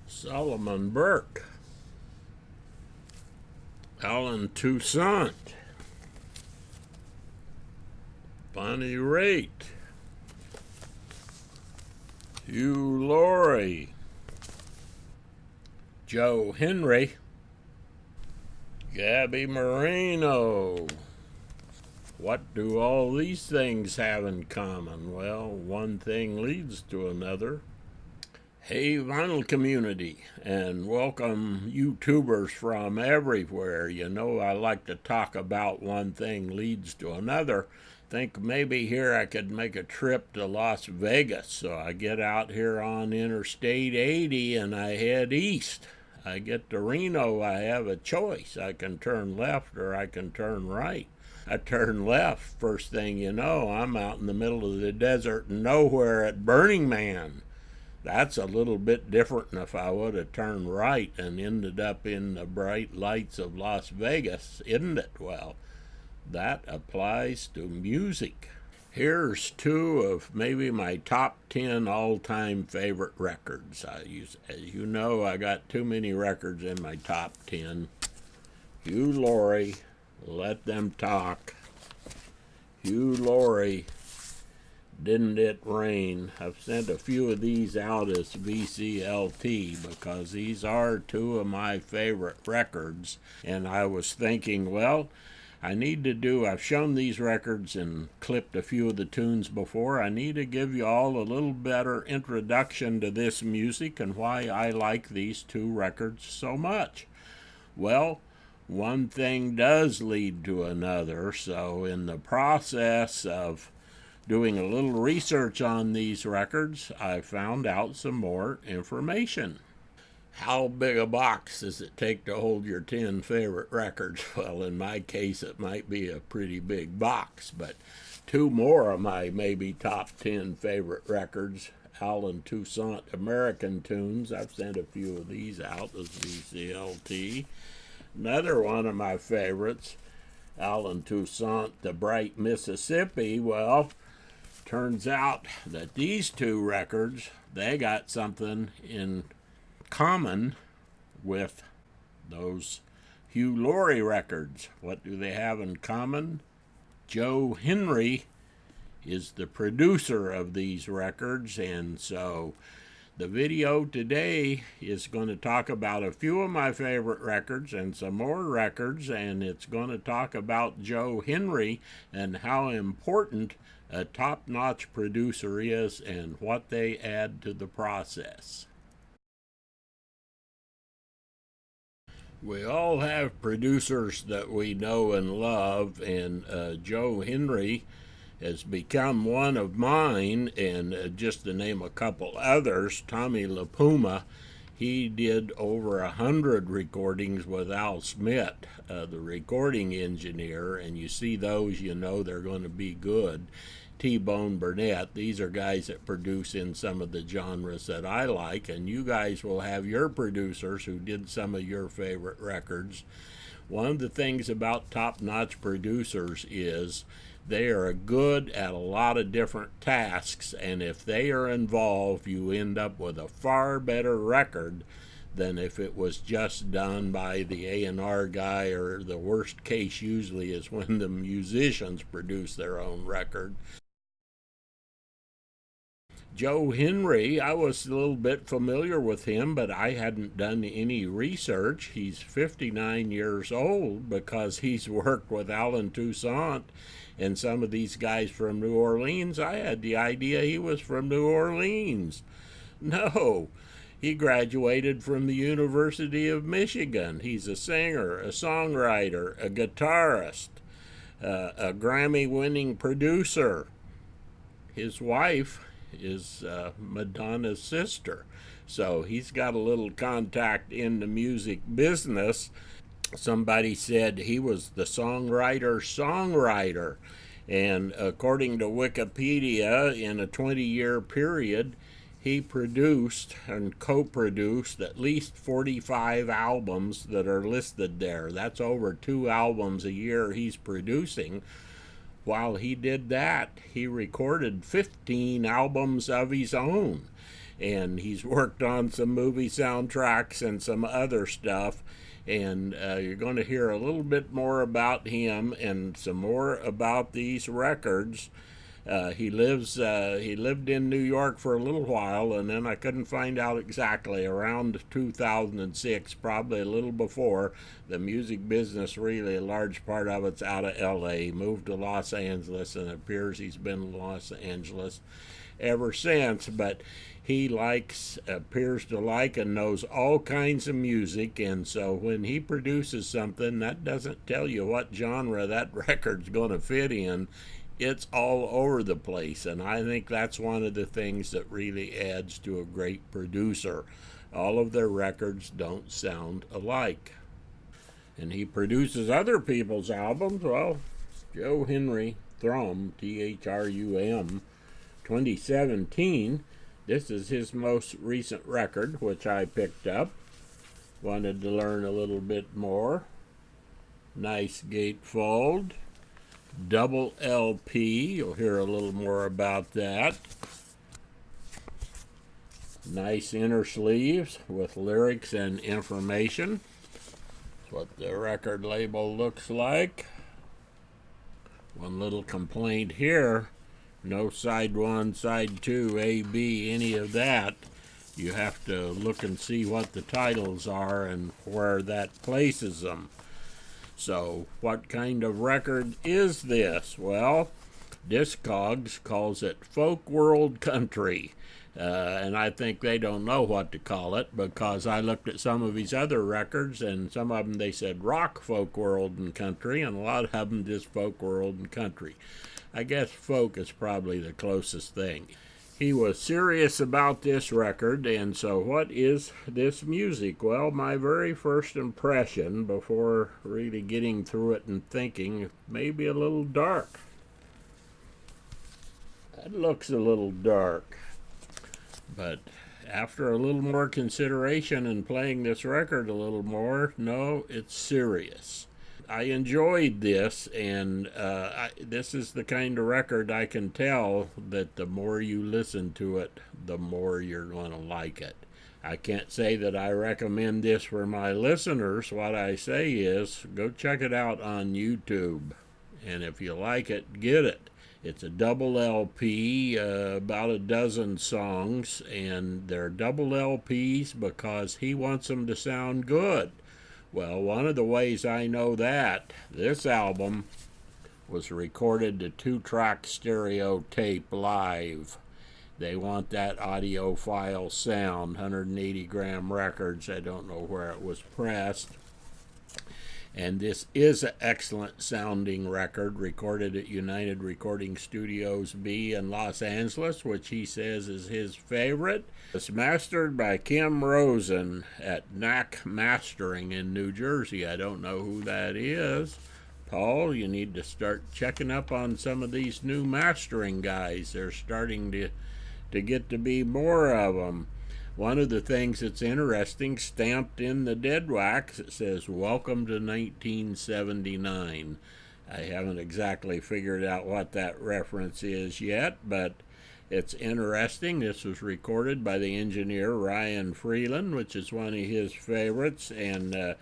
Solomon Burke, Toussaint, Raitt, Hugh Laurie, Joe Henry, Gabby Moreno. What do all these things have in common? Well, one thing leads to another. Hey, vinyl community, and welcome YouTubers from everywhere. You know, I like to talk about one thing leads to another. Think maybe here I could make a trip to Las Vegas. So I get out here on Interstate 80 and I head east. I get to Reno, I have a choice. I can turn left or I can turn right. I turn left, first thing you know, I'm out in the middle of the desert and nowhere at Burning Man. That's a little bit different than if I would have turned right and ended up in the bright lights of Las Vegas, isn't it? Well, that applies to music. Here's two of maybe my top 10 all-time favorite records. As you know, I got too many records in my top 10. Hugh Laurie, Let Them Talk. Hugh Laurie, Didn't It Rain? I've sent a few of these out as VCLT because these are two of my favorite records. And I was thinking, well, I've shown these records and clipped a few of the tunes before. I need to give you all a little better introduction to this music and why I like these two records so much. Well, one thing does lead to another, so in the process of doing a little research on these records, I found out some more information. How big a box does it take to hold your 10 favorite records? Well, in my case, it might be a pretty big box, but two more of my maybe top 10 favorite records, Toussaint American Tunes. I've sent a few of these out as VCLT. Another one of my favorites, Toussaint, The Bright Mississippi. Well, turns out that these two records, they got something in common with those Hugh Laurie records. What do they have in common? Joe Henry is the producer of these records, and so the video today is going to talk about a few of my favorite records and some more records, and it's going to talk about Joe Henry and how important a top-notch producer is and what they add to the process. We all have producers that we know and love, and Joe Henry has become one of mine, and just to name a couple others, Tommy LaPuma, he did over 100 recordings with Al Smith, the recording engineer, and you see those, you know they're going to be good. T-Bone Burnett, these are guys that produce in some of the genres that I like, and you guys will have your producers who did some of your favorite records. One of the things about top-notch producers is they are good at a lot of different tasks, and if they are involved, you end up with a far better record than if it was just done by the A&R guy, or the worst case usually is when the musicians produce their own record. Joe Henry, I was a little bit familiar with him, but I hadn't done any research. He's 59 years old because he's worked with Toussaint and some of these guys from New Orleans. I had the idea he was from New Orleans. No, he graduated from the University of Michigan. He's a singer, a songwriter, a guitarist, a Grammy-winning producer. His wife is Madonna's sister, so he's got a little contact in the music business. Somebody said he was the songwriter, and according to Wikipedia, in a 20-year period, he produced and co-produced at least 45 albums that are listed there. That's over 2 albums a year he's producing. While he did that, he recorded 15 albums of his own. and he's worked on some movie soundtracks and some other stuff. And you're going to hear a little bit more about him and some more about these records. He lived in New York for a little while, and then I couldn't find out exactly. Around 2006, probably a little before, the music business, really a large part of it's out of L.A. Moved to Los Angeles, and it appears he's been in Los Angeles ever since. But he appears to like and knows all kinds of music, and so when he produces something, that doesn't tell you what genre that record's going to fit in. It's all over the place, and I think that's one of the things that really adds to a great producer. All of their records don't sound alike. And he produces other people's albums. Well, Joe Henry Thrum, Thrum, 2017. This is his most recent record, which I picked up. Wanted to learn a little bit more. Nice gatefold. Double LP, you'll hear a little more about that. Nice inner sleeves with lyrics and information. That's what the record label looks like. One little complaint here, no side 1, side 2, A, B, any of that. You have to look and see what the titles are and where that places them. So, what kind of record is this? Well, Discogs calls it folk world country. And I think they don't know what to call it, because I looked at some of his other records, and some of them they said rock, folk world, and country, and a lot of them just folk world and country. I guess folk is probably the closest thing. He was serious about this record, and so what is this music? Well, my very first impression, before really getting through it and thinking, maybe a little dark. That looks a little dark. But after a little more consideration and playing this record a little more, no, it's serious. I enjoyed this, and this is the kind of record I can tell that the more you listen to it, the more you're going to like it. I can't say that I recommend this for my listeners. What I say is, go check it out on YouTube, and if you like it, get it. It's a double LP, about a dozen songs, and they're double LPs because he wants them to sound good. Well, one of the ways I know that, this album was recorded to 2-track stereo tape live. They want that audiophile sound, 180-gram records. I don't know where it was pressed. And this is an excellent sounding record, recorded at United Recording Studios B in Los Angeles, which he says is his favorite. It's mastered by Kim Rosen at Knack Mastering in New Jersey. I don't know who that is. Paul, you need to start checking up on some of these new mastering guys. They're starting to get to be more of them. One of the things that's interesting, stamped in the dead wax, it says, "Welcome to 1979. I haven't exactly figured out what that reference is yet, but it's interesting. This was recorded by the engineer Ryan Freeland, which is one of his favorites, and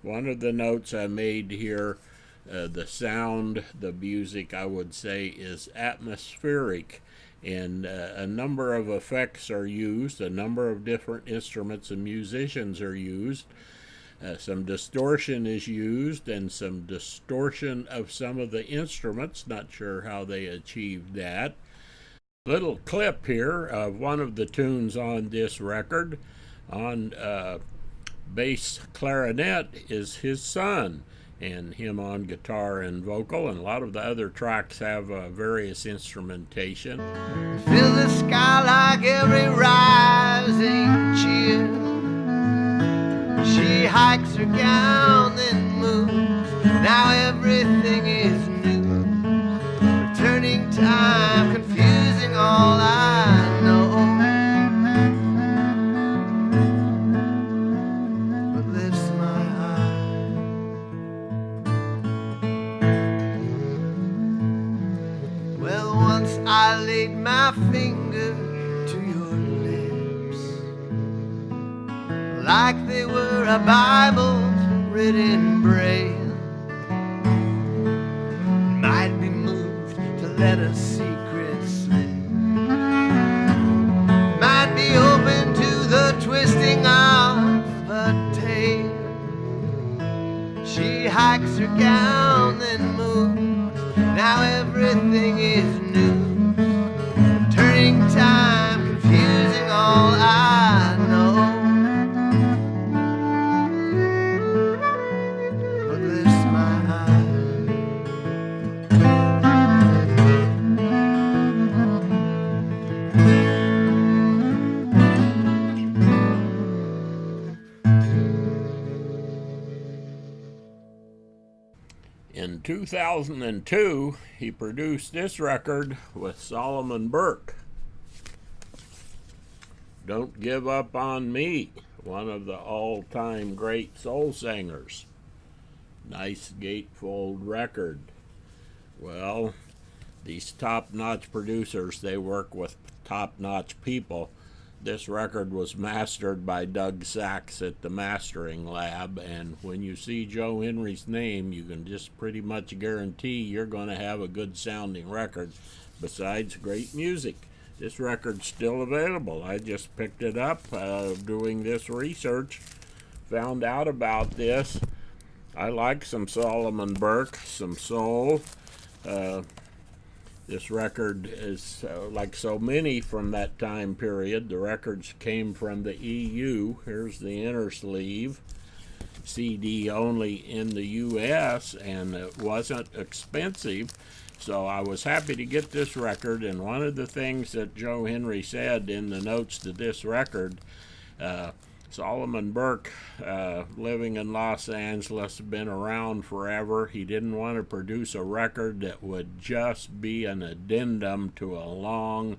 one of the notes I made here, the sound, the music, I would say, is atmospheric. And a number of effects are used, a number of different instruments and musicians are used. Some distortion is used, and some distortion of some of the instruments. Not sure how they achieved that. Little clip here of one of the tunes on this record. On bass clarinet is his son, and him on guitar and vocal, and a lot of the other tracks have various instrumentation. Fill the sky like every rising cheer. She hikes her gown, then moves. Now everything is new. Returning time, confusing all I know. But lifts my eyes. Well, once I laid my finger to your lips. like they were a Bible written in braille. Might be moved to let a secret slip. Might be open to the twisting of a tale. She hikes her gown then moves. Now everything is new. Turning time, confusing all I know. But lifts my eyes. In 2002, he produced this record with Solomon Burke. Don't Give Up on Me, one of the all-time great soul singers. Nice gatefold record. Well, these top-notch producers, they work with top-notch people. This record was mastered by Doug Sachs at the Mastering Lab, and when you see Joe Henry's name, you can just pretty much guarantee you're going to have a good sounding record, besides great music. This record's still available. I just picked it up doing this research, found out about this. I like some Solomon Burke, some soul. This record is like so many from that time period. The records came from the EU. Here's the inner sleeve. CD only in the US, and it wasn't expensive. So I was happy to get this record, and one of the things that Joe Henry said in the notes to this record, Solomon Burke, living in Los Angeles, been around forever. He didn't want to produce a record that would just be an addendum to a long,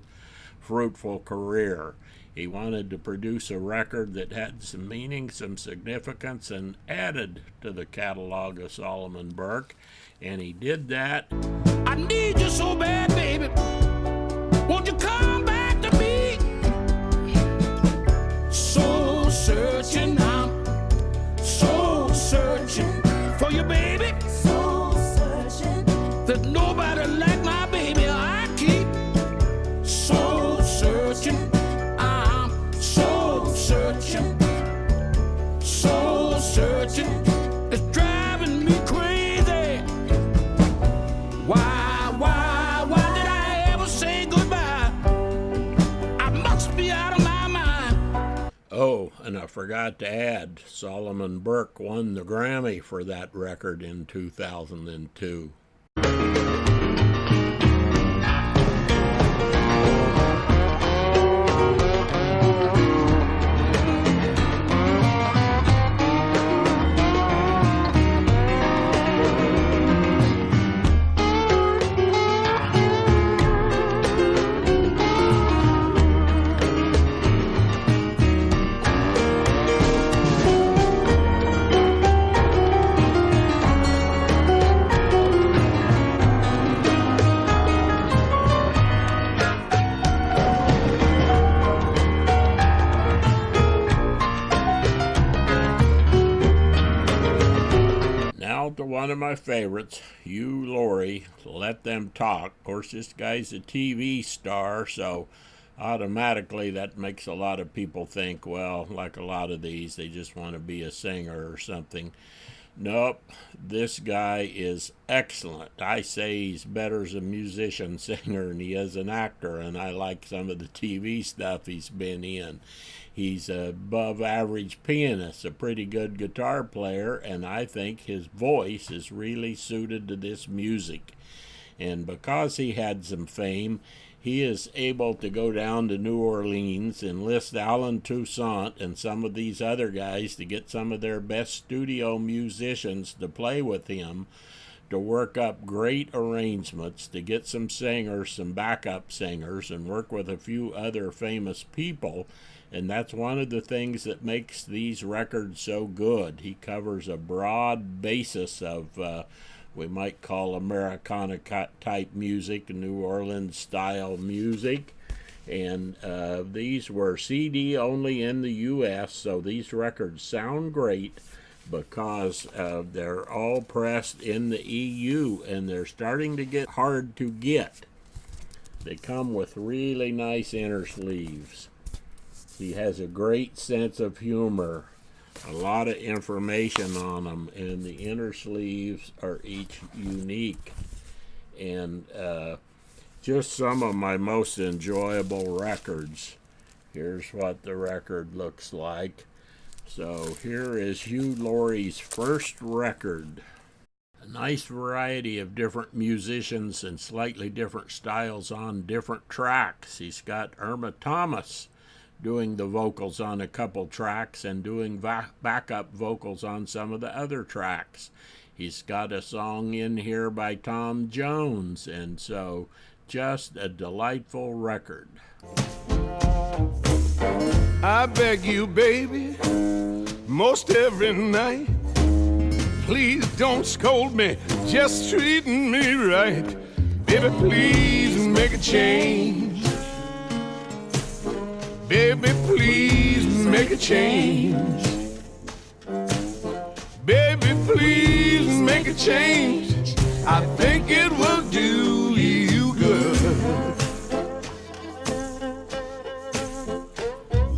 fruitful career. He wanted to produce a record that had some meaning, some significance, and added to the catalog of Solomon Burke, and he did that. I need you so bad, baby. Won't you come back to me? Soul searching, I'm soul searching for you, baby. Soul searching. There's nobody like my baby. I keep soul searching. I'm soul searching. Soul searching. It's driving me crazy. Why did I ever say goodbye? I must be out of my mind. Oh, and I forgot to add, Solomon Burke won the Grammy for that record in 2002. To one of my favorites, Hugh Laurie, Let Them Talk. Of course, this guy's a TV star, so automatically that makes a lot of people think, well, like a lot of these, they just want to be a singer or something. Nope, this guy is excellent. I say he's better as a musician, singer than he is an actor, and I like some of the TV stuff he's been in. He's a above average pianist, a pretty good guitar player, and I think his voice is really suited to this music. And because he had some fame, he is able to go down to New Orleans, enlist Alan Toussaint and some of these other guys to get some of their best studio musicians to play with him, to work up great arrangements, to get some singers, some backup singers, and work with a few other famous people. And that's one of the things that makes these records so good. He covers a broad basis of, we might call Americana type music, New Orleans style music. And these were CD only in the U.S., so these records sound great because they're all pressed in the EU, and they're starting to get hard to get. They come with really nice inner sleeves. He has a great sense of humor, a lot of information on them, and the inner sleeves are each unique. And just some of my most enjoyable records. Here's what the record looks like. So here is Hugh Laurie's first record. A nice variety of different musicians and slightly different styles on different tracks. He's got Irma Thomas doing the vocals on a couple tracks and doing backup vocals on some of the other tracks. He's got a song in here by Tom Jones, and so just a delightful record. I beg you, baby, most every night, please don't scold me, just treating me right. Baby, please make a change. Baby, please make a change. Baby, please make a change. I think it will do you good.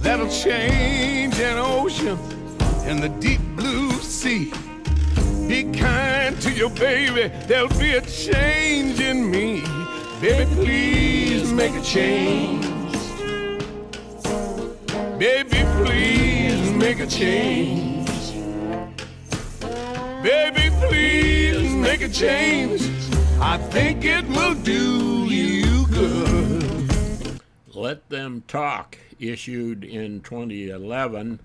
That'll change an ocean and the deep blue sea. Be kind to your baby, there'll be a change in me. Baby, please make a change. Baby, please make a change. Baby, please make a change. I think it will do you good. Let Them Talk, issued in 2011.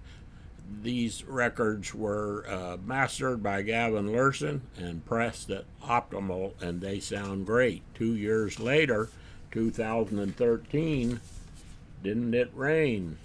These records were mastered by Gavin Lurson and pressed at Optimal, and they sound great. 2 years later, 2013, Didn't It Rain?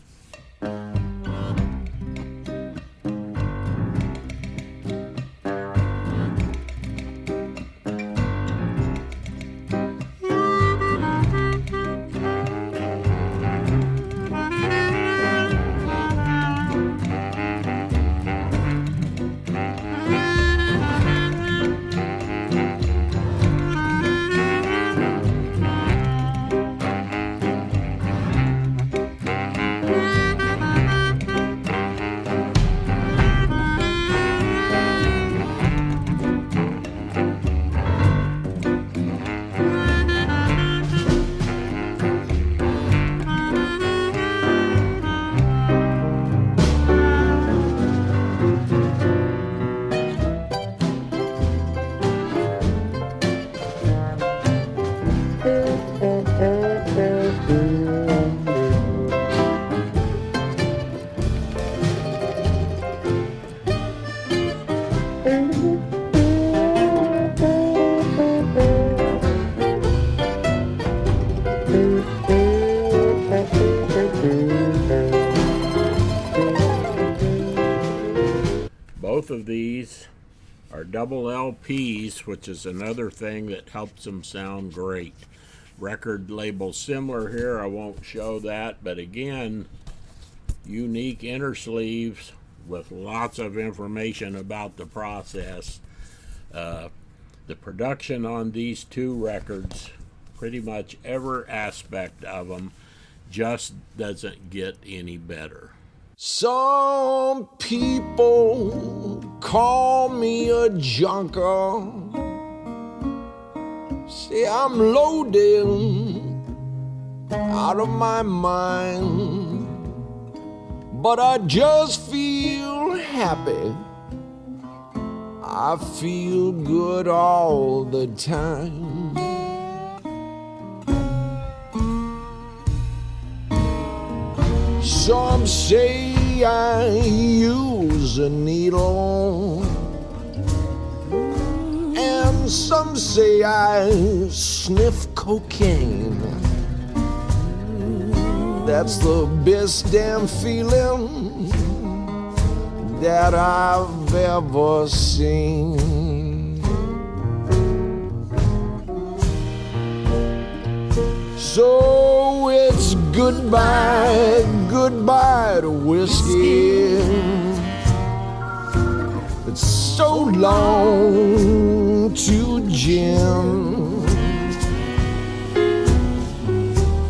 Both of these are double LPs, which is another thing that helps them sound great. Record label similar here, I won't show that, but again, unique inner sleeves with lots of information about the process. The production on these two records, pretty much every aspect of them, just doesn't get any better. Some people call me a junker, say I'm loaded out of my mind, but I just feel happy. I feel good all the time. Some say I use a needle, and some say I sniff cocaine. That's the best damn feeling that I've ever seen. So it's Goodbye, goodbye to whiskey. It's so long to gin.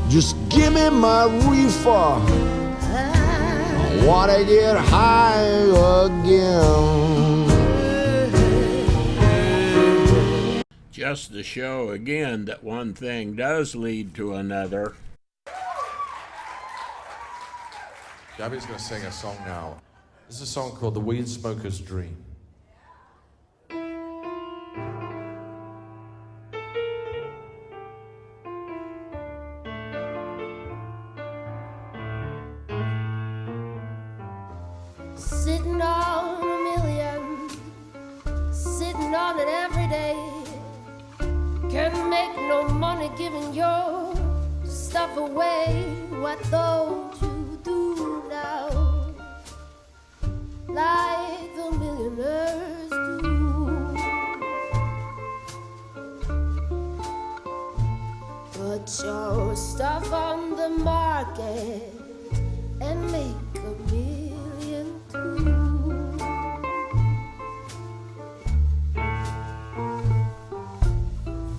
Just give me my reefer. I wanna get high again. Just to show again that one thing does lead to another. Gabby's going to sing a song now. This is a song called The Weed Smoker's Dream. Sitting on a million, sitting on it every day. Can't make no money giving your stuff away. What don't you do now, like the millionaires do? Put your stuff on the market and make a million too.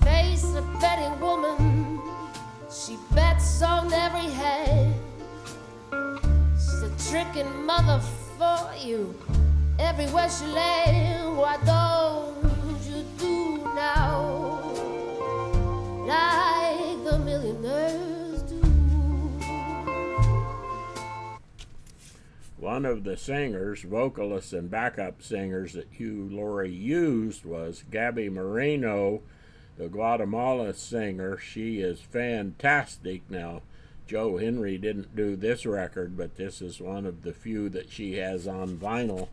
Face a betting woman, she bets on every hand. She's a tricking mother for you everywhere she lands. Why don't you do now, like the millionaires do? One of the singers, vocalists, and backup singers that Hugh Laurie used was Gabby Moreno, the Guatemala singer. She is fantastic. Now, Joe Henry didn't do this record, but this is one of the few that she has on vinyl.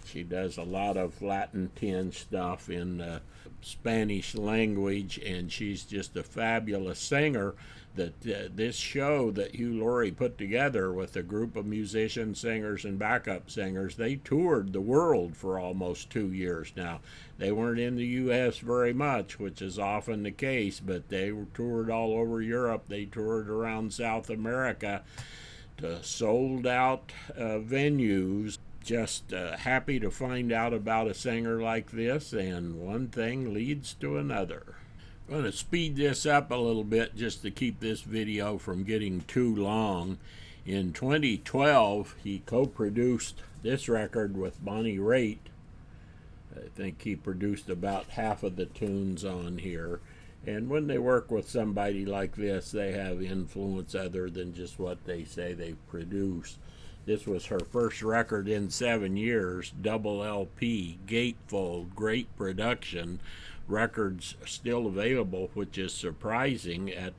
She does a lot of Latin tinged stuff in the Spanish language, and she's just a fabulous singer. That this show that Hugh Laurie put together with a group of musicians, singers, and backup singers, they toured the world for almost 2 years now. They weren't in the U.S. very much, which is often the case, but they were toured all over Europe. They toured around South America to sold-out venues. Just happy to find out about a singer like this, and one thing leads to another. I'm going to speed this up a little bit just to keep this video from getting too long. In 2012, he co-produced this record with Bonnie Raitt. I think he produced about half of the tunes on here. And when they work with somebody like this, they have influence other than just what they say they produce. This was her first record in 7 years, double LP, gatefold, great production. Records still available, which is surprising at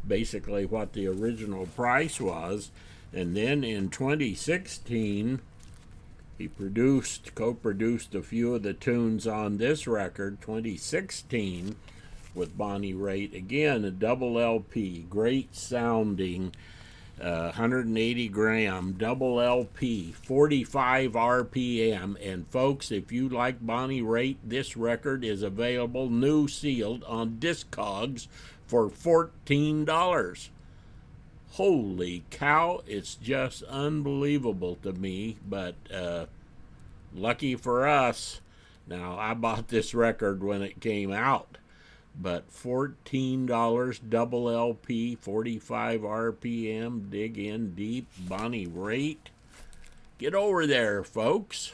basically what the original price was. And then in 2016, he co-produced a few of the tunes on this record, 2016, with Bonnie Raitt. Again, a double LP, great sounding, 180 gram, double LP, 45 RPM. And folks, if you like Bonnie Raitt, this record is available new sealed on Discogs for $14. Holy cow, it's just unbelievable to me, but lucky for us. Now, I bought this record when it came out, but $14, double LP, 45 RPM, dig in deep, Bonnie Raitt. Get over there, folks.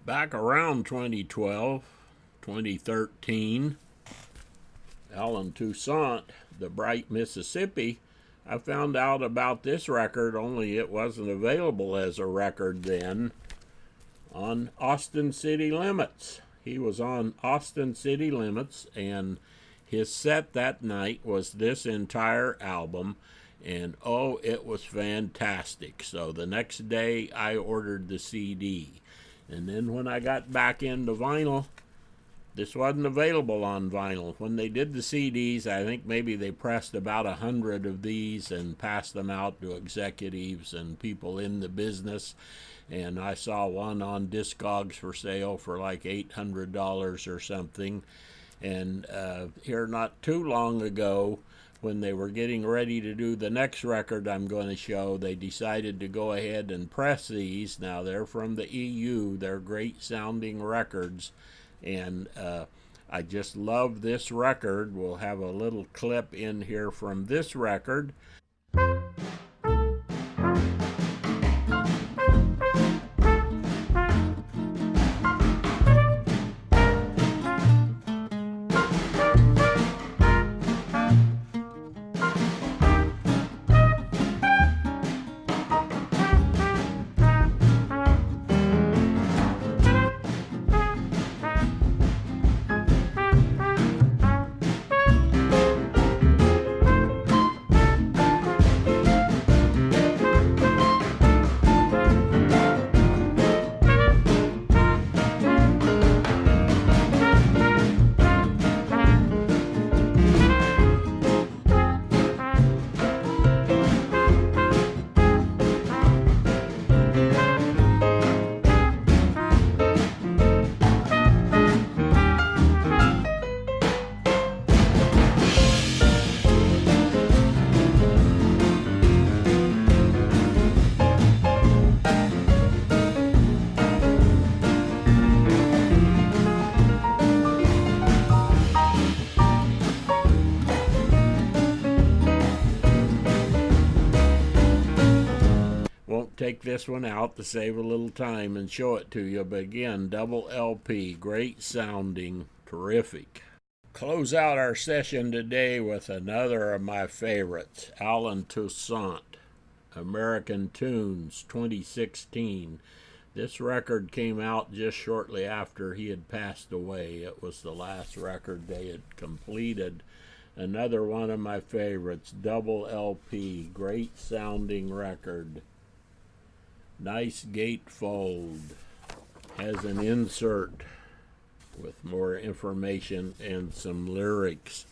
Back around 2012, 2013, Alan Toussaint, The Bright Mississippi, I found out about this record, only it wasn't available as a record then, on Austin City Limits. He was on Austin City Limits, and his set that night was this entire album, and oh, it was fantastic. So the next day I ordered the CD, and then when I got back into vinyl, this wasn't available on vinyl. When they did the CDs, I think maybe they pressed about 100 of these and passed them out to executives and people in the business. And I saw one on Discogs for sale for like $800 or something. And here not too long ago, when they were getting ready to do the next record I'm going to show, they decided to go ahead and press these. Now, they're from the EU. They're great sounding records. And I just love this record. We'll have a little clip in here from this record. Take this one out to save a little time and show it to you, but again, double LP, great sounding, terrific. Close out our session today with another of my favorites, Alan Toussaint, American Tunes 2016. This record came out just shortly after he had passed away. It was the last record they had completed. Another one of my favorites, double LP, great sounding record. Nice gatefold, has an insert with more information and some lyrics.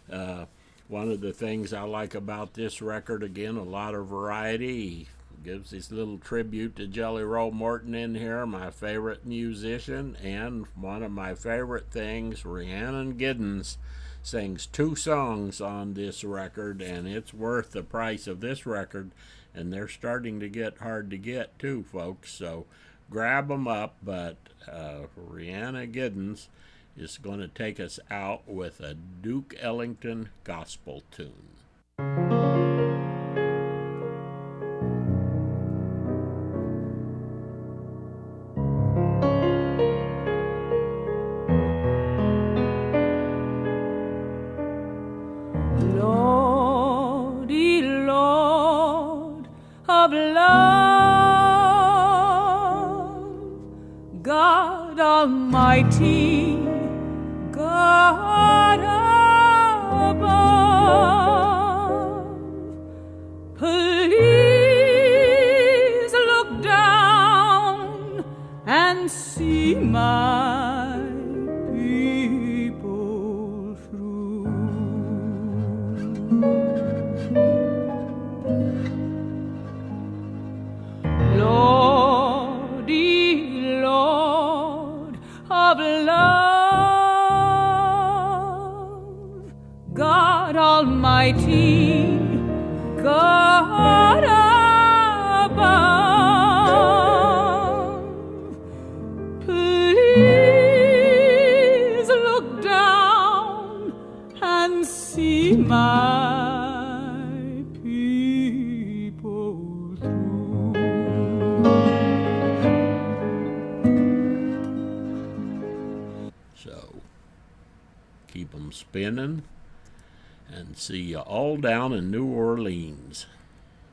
One of the things I like about this record, again, a lot of variety. Gives this little tribute to Jelly Roll Morton in here, my favorite musician, and one of my favorite things, Rhiannon Giddens sings 2 songs on this record, and it's worth the price of this record. And they're starting to get hard to get too, folks. So grab them up. But Rhiannon Giddens is going to take us out with a Duke Ellington gospel tune. Of love, God Almighty, God above, please look down and see my people through. Lordy, Lord of love, God Almighty, God above, please look down and see my people through. So, keep them spinning, and see you all down in New Orleans.